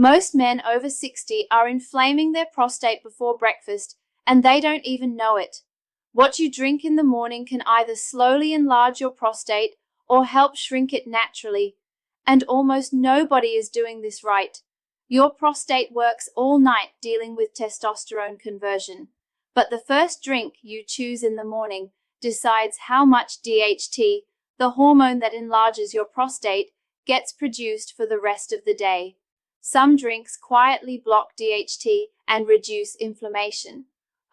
Most men over 60 are inflaming their prostate before breakfast, and they don't even know it. What you drink in the morning can either slowly enlarge your prostate or help shrink it naturally, and almost nobody is doing this right. Your prostate works all night dealing with testosterone conversion, but the first drink you choose in the morning decides how much DHT, the hormone that enlarges your prostate, gets produced for the rest of the day. Some drinks quietly block DHT and reduce inflammation.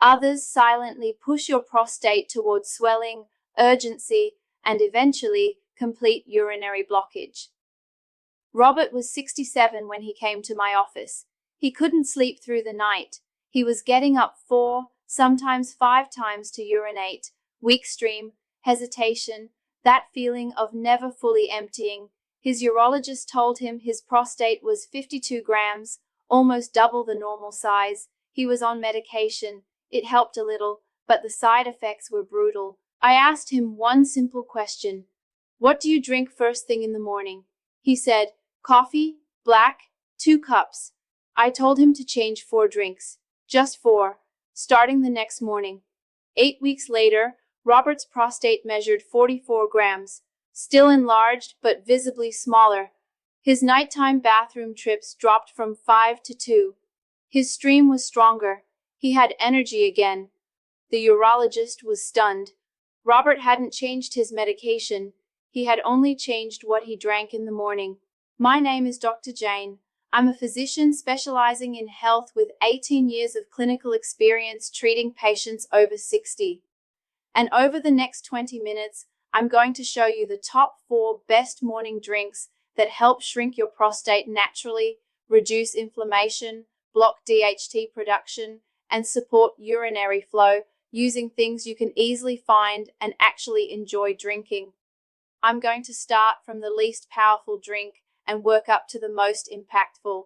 Others silently push your prostate towards swelling, urgency, and eventually complete urinary blockage. Robert was 67 when he came to my office. He couldn't sleep through the night. He was getting up 4, sometimes 5 times to urinate, weak stream, hesitation, that feeling of never fully emptying. His urologist told him his prostate was 52 grams, almost double the normal size. He was on medication. It helped a little, but the side effects were brutal. I asked him one simple question. What do you drink first thing in the morning? He said, coffee, black, 2 cups. I told him to change 4 drinks. Just 4, starting the next morning. 8 weeks later, Robert's prostate measured 44 grams. Still enlarged, but visibly smaller. His nighttime bathroom trips dropped from 5 to 2. His stream was stronger. He had energy again. The urologist was stunned. Robert hadn't changed his medication. He had only changed what he drank in the morning. My name is Dr. Jane. I'm a physician specializing in health with 18 years of clinical experience treating patients over 60. And over the next 20 minutes, I'm going to show you the top 4 best morning drinks that help shrink your prostate naturally, reduce inflammation, block DHT production, and support urinary flow using things you can easily find and actually enjoy drinking. I'm going to start from the least powerful drink and work up to the most impactful.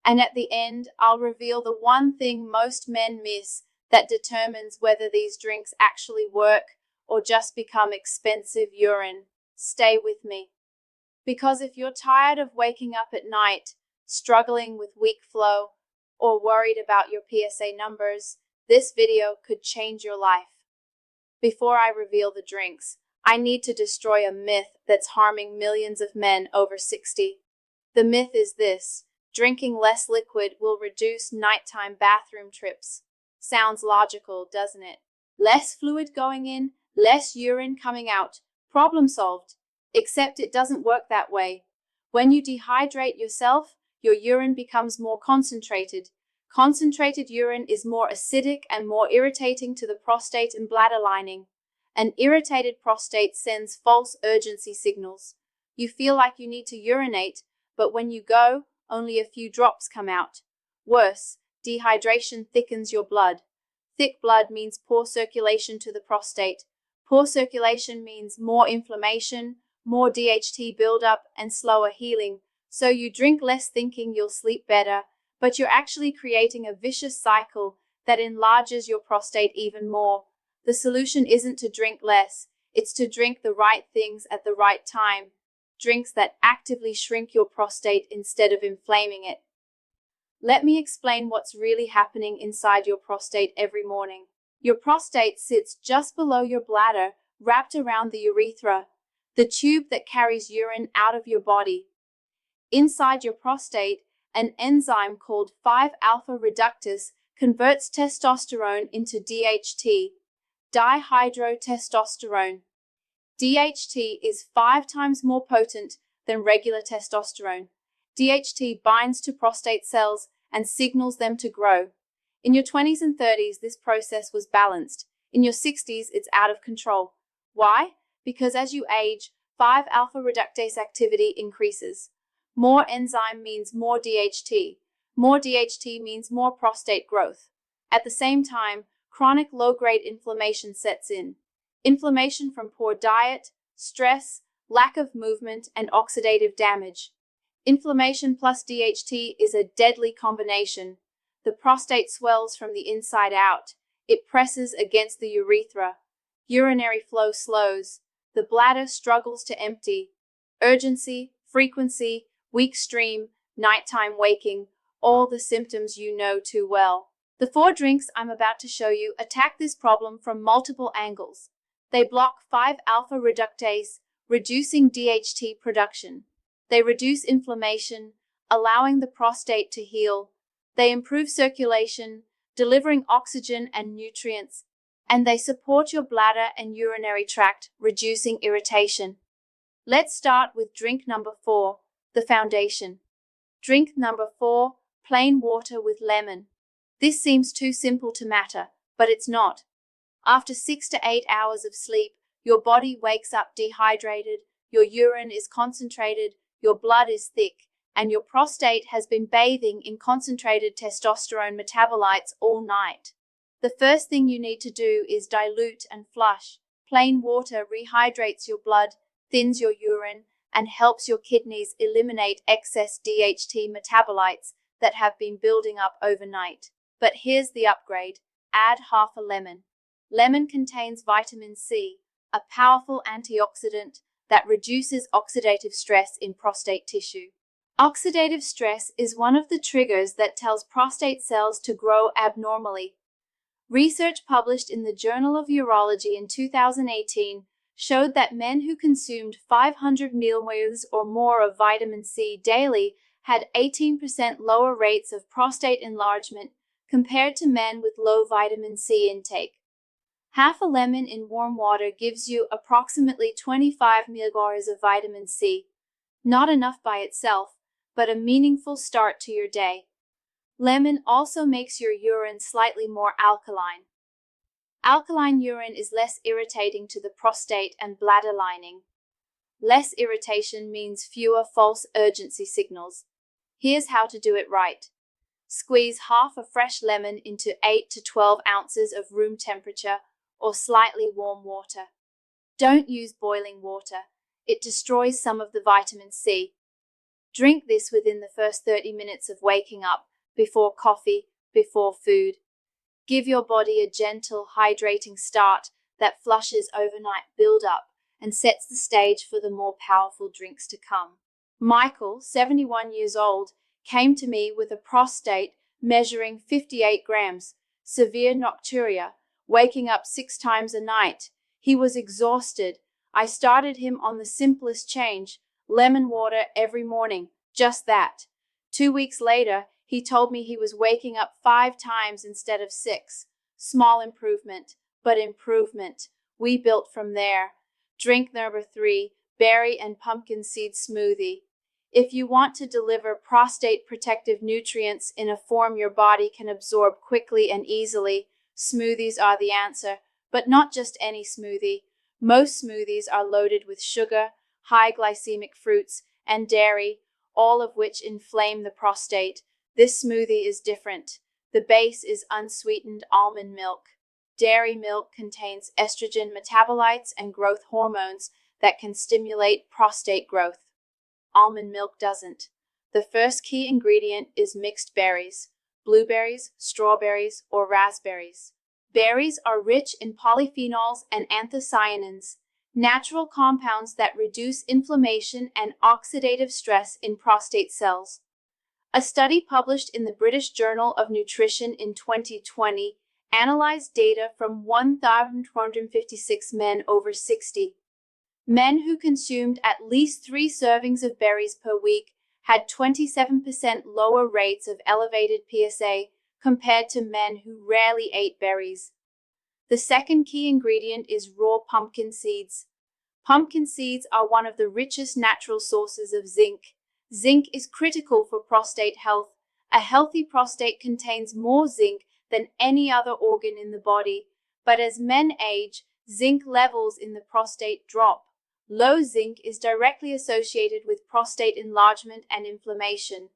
And at the end, I'll reveal the one thing most men miss that determines whether these drinks actually work or just become expensive urine. Stay with me. Because if you're tired of waking up at night, struggling with weak flow, or worried about your PSA numbers, this video could change your life. Before I reveal the drinks, I need to destroy a myth that's harming millions of men over 60. The myth is this: drinking less liquid will reduce nighttime bathroom trips. Sounds logical, doesn't it? Less fluid going in, less urine coming out. Problem solved. Except it doesn't work that way. When you dehydrate yourself, your urine becomes more concentrated. Concentrated urine is more acidic and more irritating to the prostate and bladder lining. An irritated prostate sends false urgency signals. You feel like you need to urinate, but when you go, only a few drops come out. Worse, dehydration thickens your blood. Thick blood means poor circulation to the prostate. Poor circulation means more inflammation, more DHT buildup, and slower healing. So you drink less thinking you'll sleep better, but you're actually creating a vicious cycle that enlarges your prostate even more. The solution isn't to drink less, it's to drink the right things at the right time. Drinks that actively shrink your prostate instead of inflaming it. Let me explain what's really happening inside your prostate every morning. Your prostate sits just below your bladder, wrapped around the urethra, the tube that carries urine out of your body. Inside your prostate, an enzyme called 5-alpha reductase converts testosterone into DHT, dihydrotestosterone. DHT is 5 times more potent than regular testosterone. DHT binds to prostate cells and signals them to grow. In your 20s and 30s, this process was balanced. In your 60s, it's out of control. Why? Because as you age, 5-alpha reductase activity increases. More enzyme means more DHT. More DHT means more prostate growth. At the same time, chronic low-grade inflammation sets in. Inflammation from poor diet, stress, lack of movement, and oxidative damage. Inflammation plus DHT is a deadly combination. The prostate swells from the inside out. It presses against the urethra. Urinary flow slows. The bladder struggles to empty. Urgency, frequency, weak stream, nighttime waking, all the symptoms you know too well. The 4 drinks I'm about to show you attack this problem from multiple angles. They block 5-alpha reductase, reducing DHT production. They reduce inflammation, allowing the prostate to heal. They improve circulation, delivering oxygen and nutrients. And they support your bladder and urinary tract, reducing irritation. Let's start with drink number 4, the foundation. Drink number 4, plain water with lemon. This seems too simple to matter, but it's not. After 6 to 8 hours of sleep, your body wakes up dehydrated, your urine is concentrated, your blood is thick, and your prostate has been bathing in concentrated testosterone metabolites all night. The first thing you need to do is dilute and flush. Plain water rehydrates your blood, thins your urine, and helps your kidneys eliminate excess DHT metabolites that have been building up overnight. But here's the upgrade. Add half a lemon. Lemon contains vitamin C, a powerful antioxidant that reduces oxidative stress in prostate tissue. Oxidative stress is one of the triggers that tells prostate cells to grow abnormally. Research published in the Journal of Urology in 2018 showed that men who consumed 500 milliliters or more of vitamin C daily had 18% lower rates of prostate enlargement compared to men with low vitamin C intake. Half a lemon in warm water gives you approximately 25 milliliters of vitamin C. Not enough by itself, but a meaningful start to your day. Lemon also makes your urine slightly more alkaline. Alkaline urine is less irritating to the prostate and bladder lining. Less irritation means fewer false urgency signals. Here's how to do it right. Squeeze half a fresh lemon into 8 to 12 ounces of room temperature or slightly warm water. Don't use boiling water. It destroys some of the vitamin C. Drink this within the first 30 minutes of waking up, before coffee, before food. Give your body a gentle, hydrating start that flushes overnight buildup and sets the stage for the more powerful drinks to come. Michael, 71 years old, came to me with a prostate measuring 58 grams, severe nocturia, waking up 6 times a night. He was exhausted. I started him on the simplest change, lemon water every morning, just that. 2 weeks later, he told me he was waking up 5 times instead of 6. Small improvement, but improvement. We built from there. Drink number 3, berry and pumpkin seed smoothie. If you want to deliver prostate protective nutrients in a form your body can absorb quickly and easily, smoothies are the answer, but not just any smoothie. Most smoothies are loaded with sugar, high glycemic fruits, and dairy, all of which inflame the prostate. This smoothie is different. The base is unsweetened almond milk. Dairy milk contains estrogen metabolites and growth hormones that can stimulate prostate growth. Almond milk doesn't. The first key ingredient is mixed berries, blueberries, strawberries, or raspberries. Berries are rich in polyphenols and anthocyanins, natural compounds that reduce inflammation and oxidative stress in prostate cells. A study published in the British Journal of Nutrition in 2020 analyzed data from 1,256 men over 60. Men who consumed at least 3 servings of berries per week had 27% lower rates of elevated PSA compared to men who rarely ate berries. The second key ingredient is raw pumpkin seeds. Pumpkin seeds are one of the richest natural sources of zinc. Zinc is critical for prostate health. A healthy prostate contains more zinc than any other organ in the body, but as men age, zinc levels in the prostate drop. Low zinc is directly associated with prostate enlargement and inflammation.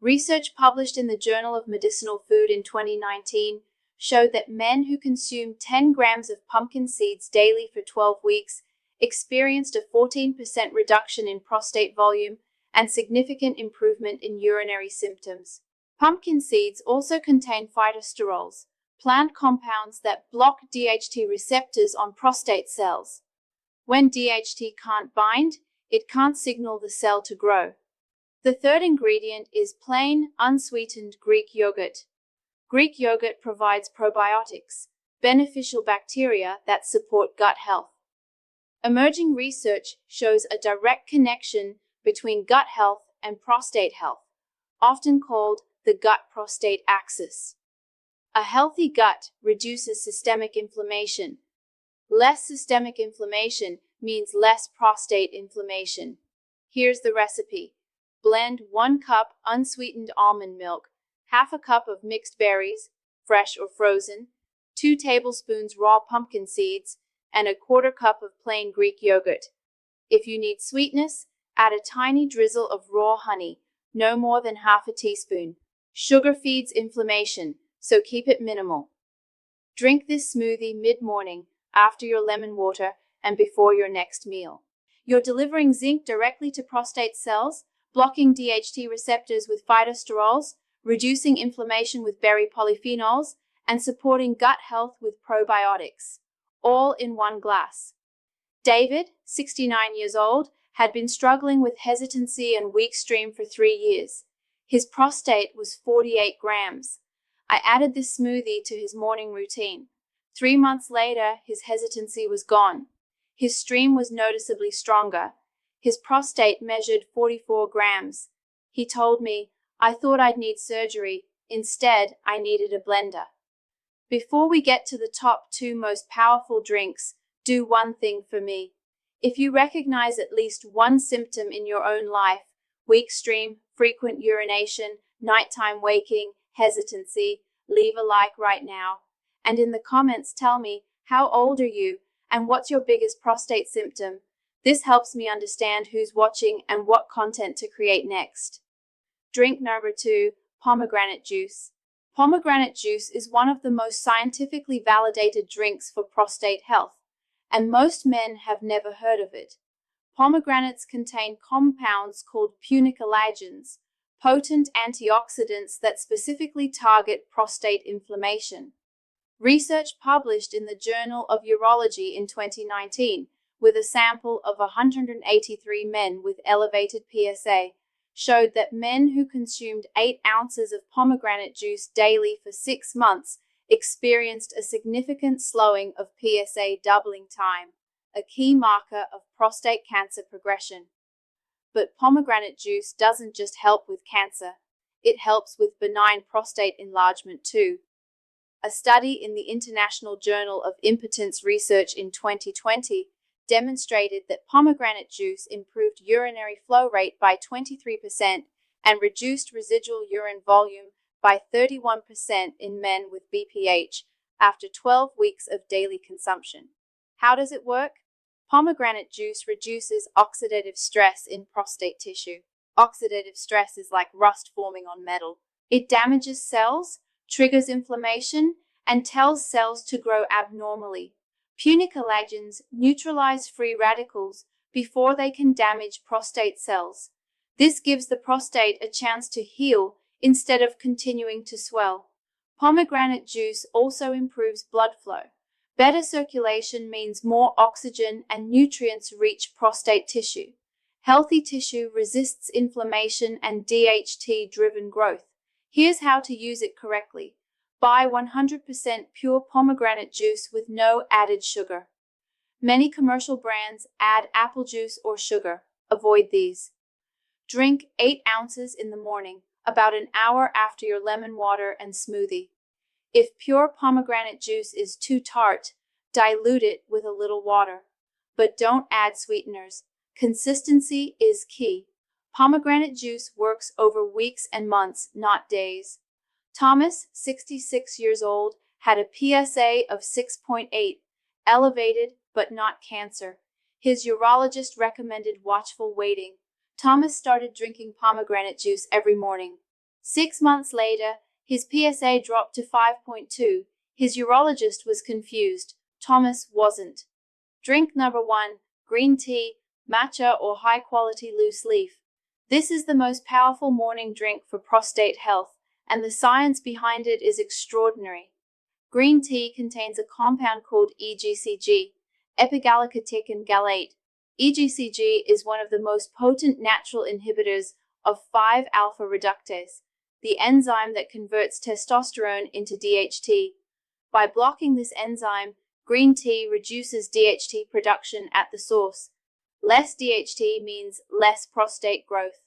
Research published in the Journal of Medicinal Food in 2019 showed that men who consumed 10 grams of pumpkin seeds daily for 12 weeks experienced a 14% reduction in prostate volume and significant improvement in urinary symptoms. Pumpkin seeds also contain phytosterols, plant compounds that block DHT receptors on prostate cells. When DHT can't bind, it can't signal the cell to grow. The third ingredient is plain, unsweetened Greek yogurt. Greek yogurt provides probiotics, beneficial bacteria that support gut health. Emerging research shows a direct connection between gut health and prostate health, often called the gut-prostate axis. A healthy gut reduces systemic inflammation. Less systemic inflammation means less prostate inflammation. Here's the recipe. Blend 1 cup unsweetened almond milk, half a cup of mixed berries, fresh or frozen, 2 tablespoons raw pumpkin seeds, and a quarter cup of plain Greek yogurt. If you need sweetness, add a tiny drizzle of raw honey, no more than half a teaspoon. Sugar feeds inflammation, so keep it minimal. Drink this smoothie mid-morning, after your lemon water, and before your next meal. You're delivering zinc directly to prostate cells, blocking DHT receptors with phytosterols, reducing inflammation with berry polyphenols, and supporting gut health with probiotics, all in one glass. David, 69 years old, had been struggling with hesitancy and weak stream for 3 years. His prostate was 48 grams. I added this smoothie to his morning routine. 3 months later, his hesitancy was gone. His stream was noticeably stronger. His prostate measured 44 grams. He told me, "I thought I'd need surgery. Instead, I needed a blender." Before we get to the top 2 most powerful drinks, do one thing for me. If you recognize at least one symptom in your own life, weak stream, frequent urination, nighttime waking, hesitancy, leave a like right now. And in the comments tell me, how old are you and what's your biggest prostate symptom? This helps me understand who's watching and what content to create next. Drink number 2, pomegranate juice. Pomegranate juice is one of the most scientifically validated drinks for prostate health, and most men have never heard of it. Pomegranates contain compounds called punicolagens, potent antioxidants that specifically target prostate inflammation. Research published in the Journal of Urology in 2019, with a sample of 183 men with elevated PSA, showed that men who consumed 8 ounces of pomegranate juice daily for 6 months experienced a significant slowing of PSA doubling time, a key marker of prostate cancer progression. But pomegranate juice doesn't just help with cancer, it helps with benign prostate enlargement too. A study in the International Journal of Impotence Research in 2020 demonstrated that pomegranate juice improved urinary flow rate by 23% and reduced residual urine volume by 31% in men with BPH after 12 weeks of daily consumption. How does it work? Pomegranate juice reduces oxidative stress in prostate tissue. Oxidative stress is like rust forming on metal. It damages cells, triggers inflammation, and tells cells to grow abnormally. Punicolagens neutralize free radicals before they can damage prostate cells. This gives the prostate a chance to heal instead of continuing to swell. Pomegranate juice also improves blood flow. Better circulation means more oxygen and nutrients reach prostate tissue. Healthy tissue resists inflammation and DHT-driven growth. Here's how to use it correctly. Buy 100% pure pomegranate juice with no added sugar. Many commercial brands add apple juice or sugar. Avoid these. Drink 8 ounces in the morning, about an hour after your lemon water and smoothie. If pure pomegranate juice is too tart, dilute it with a little water. But don't add sweeteners. Consistency is key. Pomegranate juice works over weeks and months, not days. Thomas, 66 years old, had a PSA of 6.8, elevated but not cancer. His urologist recommended watchful waiting. Thomas started drinking pomegranate juice every morning. 6 months later, his PSA dropped to 5.2. His urologist was confused. Thomas wasn't. Drink number 1, green tea, matcha or high-quality loose leaf. This is the most powerful morning drink for prostate health, and the science behind it is extraordinary. Green tea contains a compound called EGCG, epigallocatechin gallate. EGCG is one of the most potent natural inhibitors of 5-alpha reductase, the enzyme that converts testosterone into DHT. By blocking this enzyme, green tea reduces DHT production at the source. Less DHT means less prostate growth.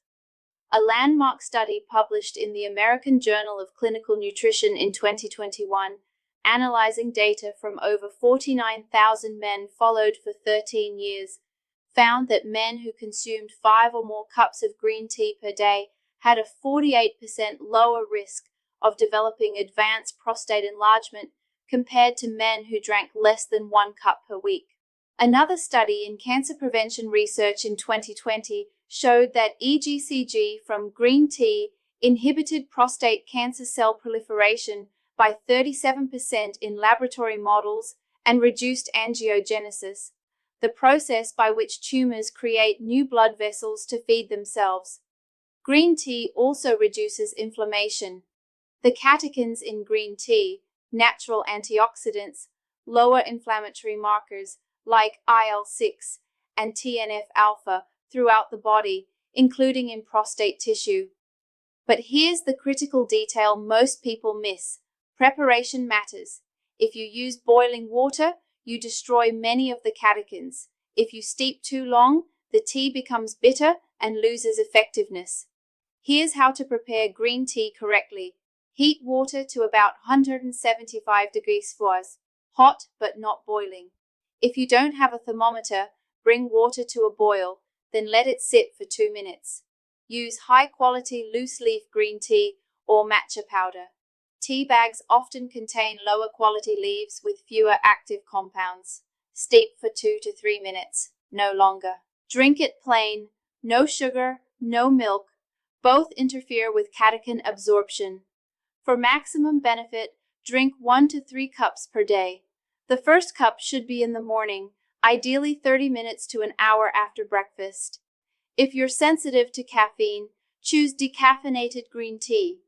A landmark study published in the American Journal of Clinical Nutrition in 2021, analyzing data from over 49,000 men followed for 13 years, found that men who consumed 5 or more cups of green tea per day had a 48% lower risk of developing advanced prostate enlargement compared to men who drank less than 1 cup per week. Another study in cancer prevention research in 2020 showed that EGCG from green tea inhibited prostate cancer cell proliferation by 37% in laboratory models and reduced angiogenesis, the process by which tumors create new blood vessels to feed themselves. Green tea also reduces inflammation. The catechins in green tea, natural antioxidants, lower inflammatory markers like IL-6 and TNF-alpha throughout the body, including in prostate tissue. But here's the critical detail most people miss. Preparation matters. If you use boiling water, you destroy many of the catechins. If you steep too long, the tea becomes bitter and loses effectiveness. Here's how to prepare green tea correctly. Heat water to about 175 degrees Celsius, hot but not boiling. If you don't have a thermometer, bring water to a boil, then let it sit for 2 minutes. Use high-quality loose-leaf green tea or matcha powder. Tea bags often contain lower-quality leaves with fewer active compounds. Steep for 2 to 3 minutes, no longer. Drink it plain, no sugar, no milk. Both interfere with catechin absorption. For maximum benefit, drink 1 to 3 cups per day. The first cup should be in the morning, ideally 30 minutes to an hour after breakfast. If you're sensitive to caffeine, choose decaffeinated green tea.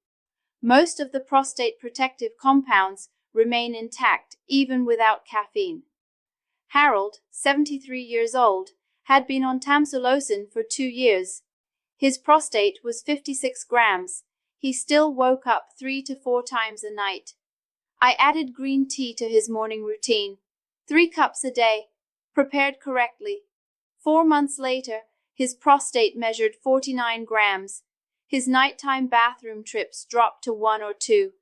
Most of the prostate protective compounds remain intact even without caffeine. Harold, 73 years old, had been on tamsulosin for 2 years. His prostate was 56 grams. He still woke up 3 to 4 times a night. I added green tea to his morning routine, 3 cups a day, prepared correctly. 4 months later, his prostate measured 49 grams. His nighttime bathroom trips dropped to 1 or 2.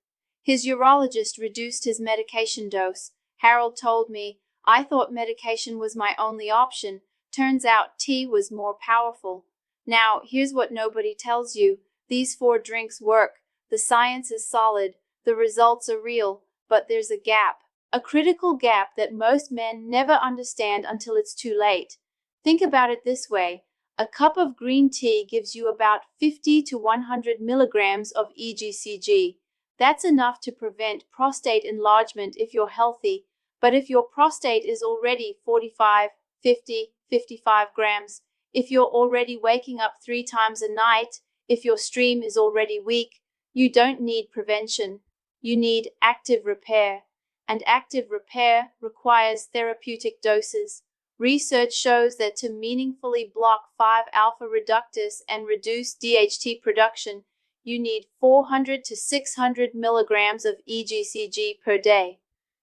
His urologist reduced his medication dose. Harold told me, "I thought medication was my only option. Turns out tea was more powerful." Now, here's what nobody tells you. These 4 drinks work. The science is solid. The results are real. But there's a gap. A critical gap that most men never understand until it's too late. Think about it this way. A cup of green tea gives you about 50 to 100 milligrams of EGCG. That's enough to prevent prostate enlargement if you're healthy. But if your prostate is already 45, 50, 55 grams, if you're already waking up 3 times a night, if your stream is already weak, you don't need prevention. You need active repair. And active repair requires therapeutic doses. Research shows that to meaningfully block 5-alpha reductase and reduce DHT production, you need 400 to 600 milligrams of EGCG per day.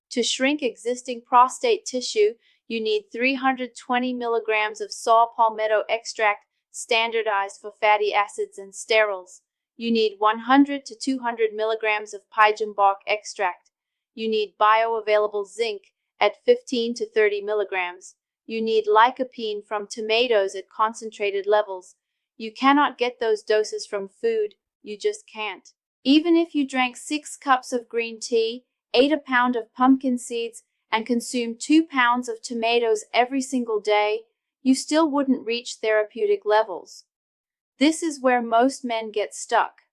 To shrink existing prostate tissue, you need 320 milligrams of saw palmetto extract, standardized for fatty acids and sterols. You need 100 to 200 milligrams of pigeon bark extract. You need bioavailable zinc at 15 to 30 milligrams. You need lycopene from tomatoes at concentrated levels. You cannot get those doses from food. You just can't. Even if you drank 6 cups of green tea, ate a pound of pumpkin seeds, and consumed 2 pounds of tomatoes every single day, you still wouldn't reach therapeutic levels. This is where most men get stuck.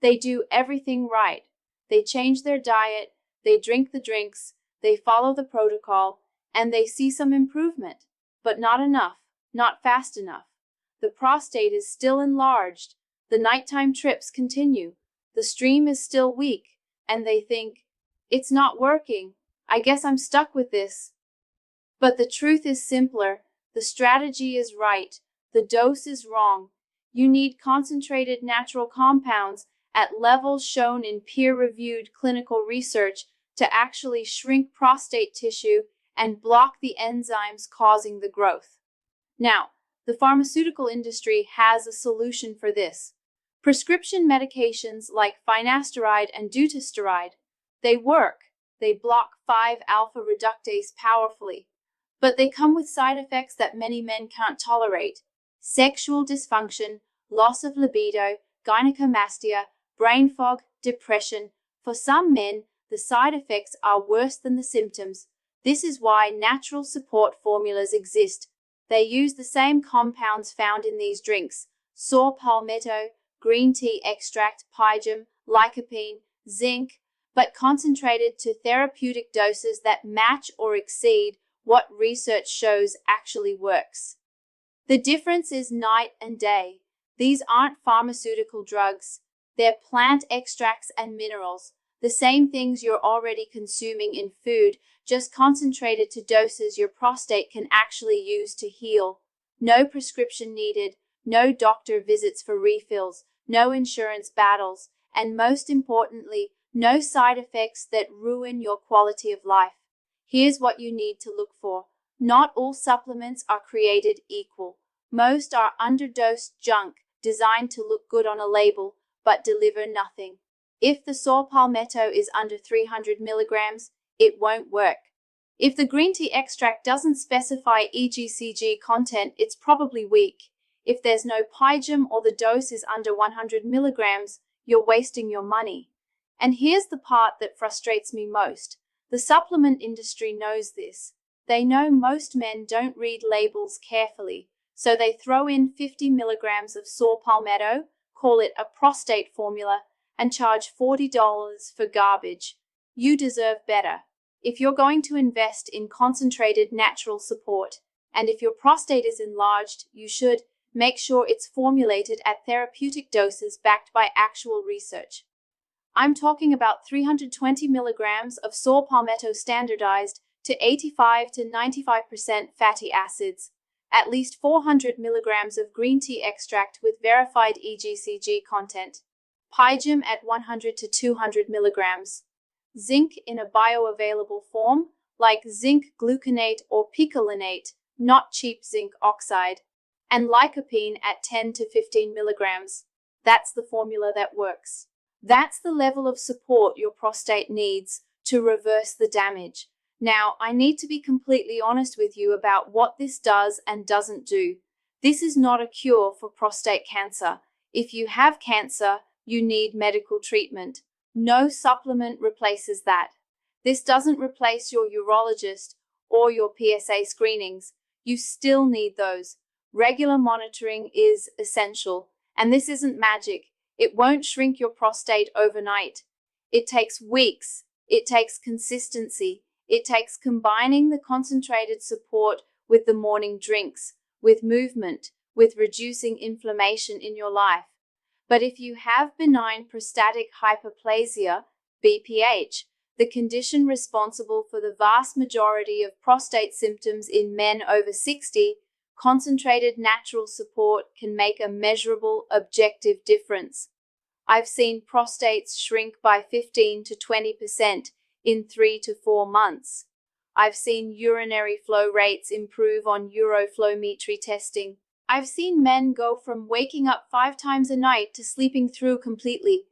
They do everything right. They change their diet, they drink the drinks, they follow the protocol, and they see some improvement. But not enough, not fast enough. The prostate is still enlarged. The nighttime trips continue. The stream is still weak, and they think, "It's not working. I guess I'm stuck with this." But the truth is simpler. The strategy is right. The dose is wrong. You need concentrated natural compounds at levels shown in peer-reviewed clinical research to actually shrink prostate tissue and block the enzymes causing the growth. Now, the pharmaceutical industry has a solution for this. Prescription medications like finasteride and dutasteride, they work. They block 5-alpha reductase powerfully, but they come with side effects that many men can't tolerate: sexual dysfunction, loss of libido, gynecomastia, brain fog, depression. For some men, the side effects are worse than the symptoms. This is why natural support formulas exist. They use the same compounds found in these drinks: saw palmetto, green tea extract, pyjum, lycopene, zinc, but concentrated to therapeutic doses that match or exceed what research shows actually works. The difference is night and day. These aren't pharmaceutical drugs. They're plant extracts and minerals, the same things you're already consuming in food, just concentrated to doses your prostate can actually use to heal. No prescription needed, no doctor visits for refills, no insurance battles, and most importantly, no side effects that ruin your quality of life. Here's what you need to look for. Not all supplements are created equal. Most are underdosed junk, designed to look good on a label, but deliver nothing. If the saw palmetto is under 300 milligrams, it won't work. If the green tea extract doesn't specify EGCG content, it's probably weak. If there's no pyjum or the dose is under 100 milligrams, you're wasting your money. And here's the part that frustrates me most. The supplement industry knows this. They know most men don't read labels carefully, so they throw in 50 milligrams of saw palmetto, call it a prostate formula, and charge $40 for garbage. You deserve better. If you're going to invest in concentrated natural support, and if your prostate is enlarged, you should make sure it's formulated at therapeutic doses backed by actual research. I'm talking about 320 milligrams of saw palmetto standardized to 85 to 95% fatty acids, at least 400 milligrams of green tea extract with verified EGCG content, pyjum at 100 to 200 milligrams, zinc in a bioavailable form like zinc gluconate or picolinate, not cheap zinc oxide, and lycopene at 10 to 15 milligrams. That's the formula that works. That's the level of support your prostate needs to reverse the damage. Now, I need to be completely honest with you about what this does and doesn't do. This is not a cure for prostate cancer. If you have cancer, you need medical treatment. No supplement replaces that. This doesn't replace your urologist or your PSA screenings. You still need those. Regular monitoring is essential, and this isn't magic. It won't shrink your prostate overnight. It takes weeks. It takes consistency. It takes combining the concentrated support with the morning drinks, with movement, with reducing inflammation in your life. But if you have benign prostatic hyperplasia, BPH, the condition responsible for the vast majority of prostate symptoms in men over 60, concentrated natural support can make a measurable, objective difference. I've seen prostates shrink by 15 to 20% in 3 to 4 months. I've seen urinary flow rates improve on uroflowmetry testing. I've seen men go from waking up 5 times a night to sleeping through completely.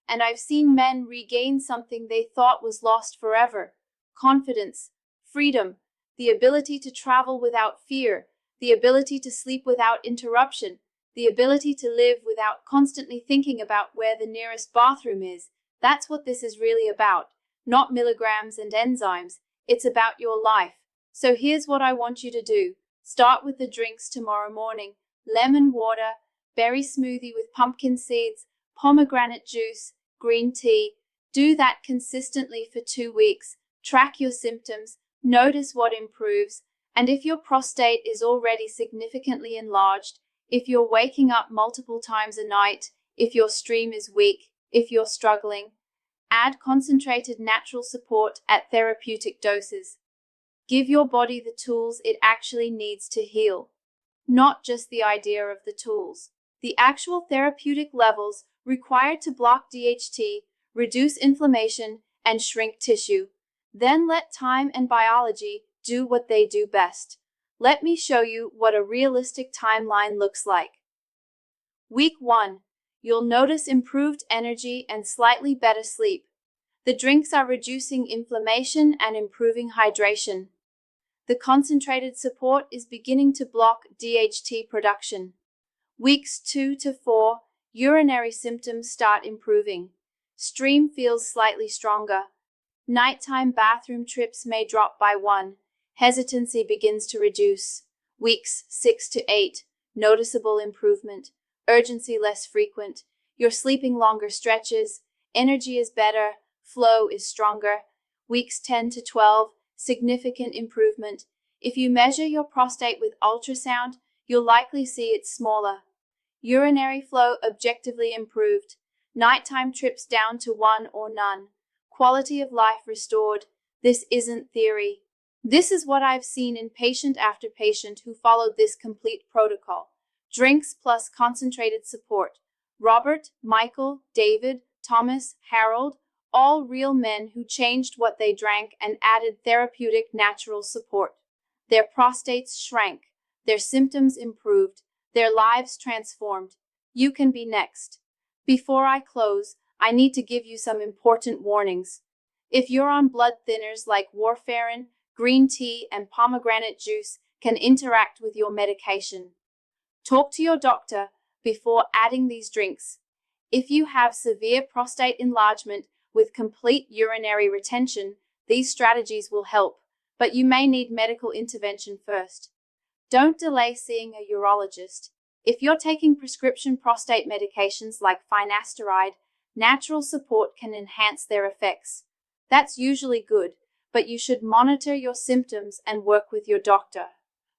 And I've seen men regain something they thought was lost forever: confidence, freedom, the ability to travel without fear, the ability to sleep without interruption, the ability to live without constantly thinking about where the nearest bathroom is. That's what this is really about. Not milligrams and enzymes. It's about your life. So here's what I want you to do. Start with the drinks tomorrow morning: lemon water, berry smoothie with pumpkin seeds, pomegranate juice, green tea. Do that consistently for 2 weeks. Track your symptoms. Notice what improves. And if your prostate is already significantly enlarged, if you're waking up multiple times a night, if your stream is weak, if you're struggling, add concentrated natural support at therapeutic doses. Give your body the tools it actually needs to heal. Not just the idea of the tools. the actual therapeutic levels required to block DHT, reduce inflammation, and shrink tissue. Then let time and biology do what they do best. Let me show you what a realistic timeline looks like. Week 1. You'll notice improved energy and slightly better sleep. The drinks are reducing inflammation and improving hydration. The concentrated support is beginning to block DHT production. Weeks 2 to 4, urinary symptoms start improving. Stream feels slightly stronger. Nighttime bathroom trips may drop by 1. Hesitancy begins to reduce. Weeks 6 to 8, noticeable improvement. Urgency less frequent. You're sleeping longer stretches. Energy is better. Flow is stronger. Weeks 10 to 12, significant improvement. If you measure your prostate with ultrasound, you'll likely see it's smaller. Urinary flow objectively improved. Nighttime trips down to 1 or none. Quality of life restored. This isn't theory. This is what I've seen in patient after patient who followed this complete protocol. Drinks plus concentrated support. Robert, Michael, David, Thomas, Harold, all real men who changed what they drank and added therapeutic natural support. Their prostates shrank, their symptoms improved, their lives transformed. You can be next. Before I close, I need to give you some important warnings. If you're on blood thinners like warfarin, green tea, and pomegranate juice can interact with your medication. Talk to your doctor before adding these drinks. If you have severe prostate enlargement with complete urinary retention, these strategies will help, but you may need medical intervention first. Don't delay seeing a urologist. If you're taking prescription prostate medications like finasteride, natural support can enhance their effects. That's usually good, but you should monitor your symptoms and work with your doctor.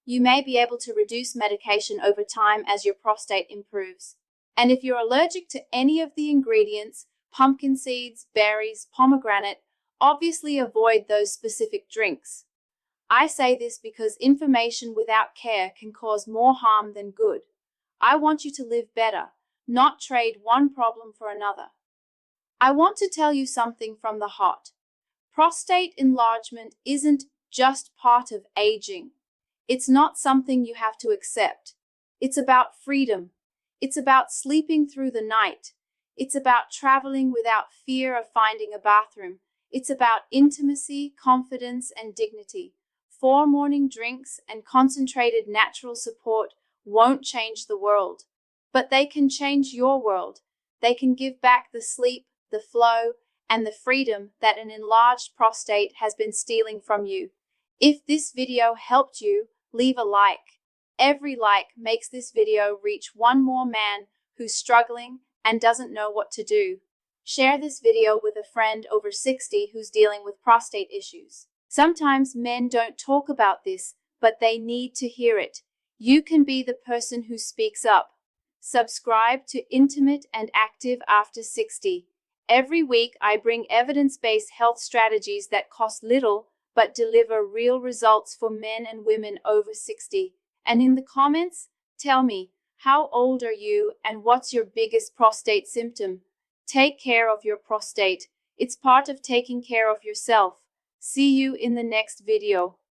You may be able to reduce medication over time as your prostate improves. And if you're allergic to any of the ingredients, pumpkin seeds, berries, pomegranate, obviously avoid those specific drinks. I say this because information without care can cause more harm than good. I want you to live better, not trade one problem for another. I want to tell you something from the heart. Prostate enlargement isn't just part of aging. It's not something you have to accept. It's about freedom. It's about sleeping through the night. It's about traveling without fear of finding a bathroom. It's about intimacy, confidence, and dignity. 4 morning drinks and concentrated natural support won't change the world, but they can change your world. They can give back the sleep, the flow, and the freedom that an enlarged prostate has been stealing from you. If this video helped you, leave a like. Every like makes this video reach one more man who's struggling and doesn't know what to do. Share this video with a friend over 60 who's dealing with prostate issues. Sometimes men don't talk about this, but they need to hear it. You can be the person who speaks up. Subscribe to Intimate and Active After 60. Every week I bring evidence-based health strategies that cost little but deliver real results for men and women over 60. And in the comments, tell me, how old are you and what's your biggest prostate symptom? Take care of your prostate. It's part of taking care of yourself. See you in the next video.